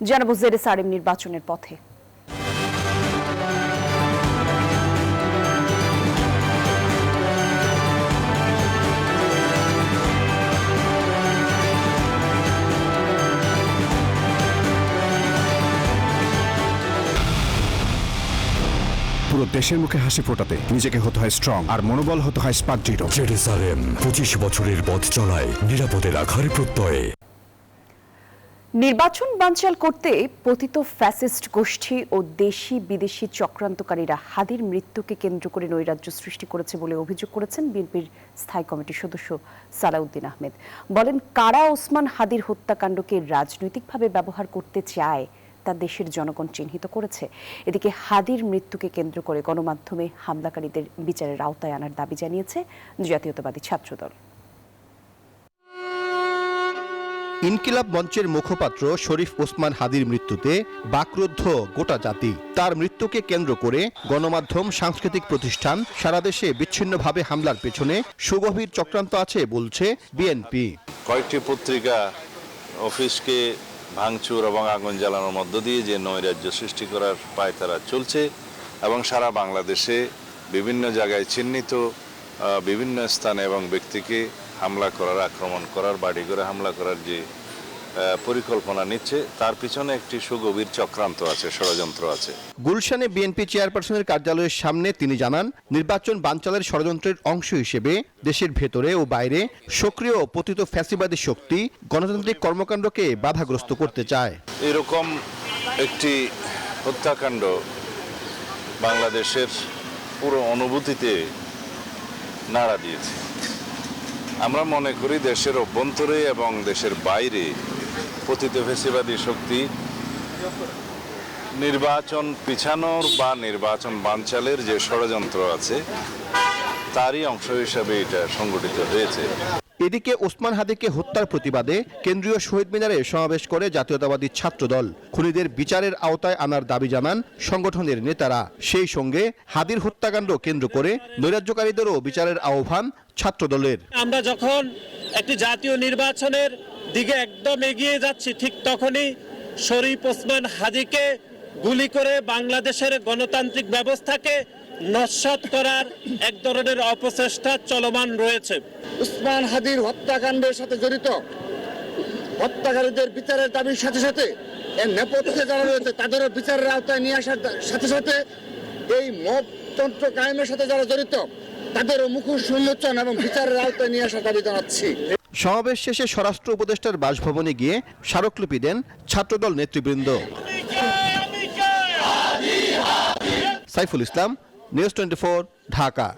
জানাবো জেরে সারেম নির্বাচনের পথে। পুরো দেশের মুখে হাসি ফোটাতে নিজেকে হতে হয় স্ট্রং, আর মনোবল হতে হয় স্পার্ক জিরো। জেরুসালেম 25 বছরের পথ চলায় নিরাপদে রাখার প্রত্যয়ে। নির্বাচন বানচাল করতে পতিত ফ্যাসিস্ট গোষ্ঠী ও দেশি বিদেশি চক্রান্তকারীরা হাদির মৃত্যুকে কেন্দ্র করে নৈরাজ্য সৃষ্টি করেছে বলে অভিযোগ করেছেন বিএনপির স্থায়ী কমিটির সদস্য সালাউদ্দিন আহমেদ। বলেন, কারা ওসমান হাদির হত্যাকাণ্ডকে রাজনৈতিকভাবে ব্যবহার করতে চায় তা দেশের জনগণ চিহ্নিত করেছে। এদিকে হাদির মৃত্যুকে কেন্দ্র করে গণমাধ্যমে হামলাকারীদের বিচারের আওতায় আনার দাবি জানিয়েছে জাতীয়তাবাদী ছাত্রদল। ইনকিলাব মঞ্চের মুখপাত্র শরীফ ওসমান হাদির মৃত্যুতে বাকরুদ্ধ গোটা জাতি। তার মৃত্যুকে কেন্দ্র করে গণমাধ্যম, সাংস্কৃতিক প্রতিষ্ঠান সারা দেশে বিচ্ছিন্নভাবে হামলার পেছনে সুগভীর চক্রান্ত আছে বলছে বিএনপি। কয়েকটি পত্রিকা অফিসকে ভাঙচুর এবং আগুন জ্বালানোর মধ্য দিয়ে যে নৈরাজ্য সৃষ্টি করার পায়তারা চলছে এবং সারা বাংলাদেশে বিভিন্ন জায়গায় চিহ্নিত বিভিন্ন স্থানে এবং ব্যক্তিকে হামলা করার, আক্রমণ করার, বাড়ি করে হামলা করার যে পরিকল্পনা নিচ্ছে, তার পিছনে একটি সুগভীর চক্রান্ত আছে, ষড়যন্ত্র আছে। গুলশানে বিএনপি চেয়ারপারসনের কার্যালয়ের সামনে তিনি জানান, নির্বাচন বানচালের ষড়যন্ত্রের অংশ হিসেবে দেশের ভেতরে ও বাইরে সক্রিয় পতিত ফ্যাসিবাদী শক্তি গণতান্ত্রিক কর্মকাণ্ডকে বাধাগ্রস্ত করতে চায়। এরকম একটি হত্যাকাণ্ড বাংলাদেশের পুরো অনুভূতিতে নাড়া দিয়েছে। আমরা মনে করি দেশের অভ্যন্তরে এবং দেশের বাইরে পতিত ফ্যাসিবাদী শক্তি নির্বাচন পিছানোর বা নির্বাচন বানচালের যে ষড়যন্ত্র আছে তারই অংশ হিসাবে এটা সংগঠিত হয়েছে। এদিকে ওসমান হাদিকে হত্যার প্রতিবাদে কেন্দ্রীয় শহীদ মিনারে সমাবেশ করে জাতীয়তাবাদী ছাত্রদল। খুনিদের বিচারের আওতায় আনার দাবি জানান সংগঠনের নেতারা। সেই সঙ্গে হাদির হত্যাকাণ্ড কেন্দ্র করে নৈরাজ্যকারীদেরও বিচারের আহ্বান ছাত্রদলের। আমরা যখন একটি জাতীয় নির্বাচনের দিকে একদম এগিয়ে যাচ্ছি, ঠিক তখনই শরীফ ওসমান হাদিকে গুলি করে বাংলাদেশের গণতান্ত্রিক ব্যবস্থাকে নস্যাৎ করার এক ধরনের অপচেষ্টা চলমান রয়েছে। ওসমান হাদির হত্যাকাণ্ডের সাথে জড়িত হত্যাকারীদের বিচারের দাবির সাথে সাথে এর নেপথ্যে যারা রয়েছে তাদেরও বিচারের আওতায় নিয়ে আসার সাথে সাথে এই মবতন্ত্র কায়েমের সাথে যারা জড়িত তাদেরও মুখোশ উন্মোচন এবং বিচারের আওতায় নিয়ে আসার দাবি জানাচ্ছি। সমাবেশ শেষে স্বরাষ্ট্র উপদেষ্টার বাসভবনে গিয়ে স্মারকলিপি দেন ছাত্রদল নেতৃবৃন্দ। সাইফুল ইসলাম, নিউজ 24, ঢাকা।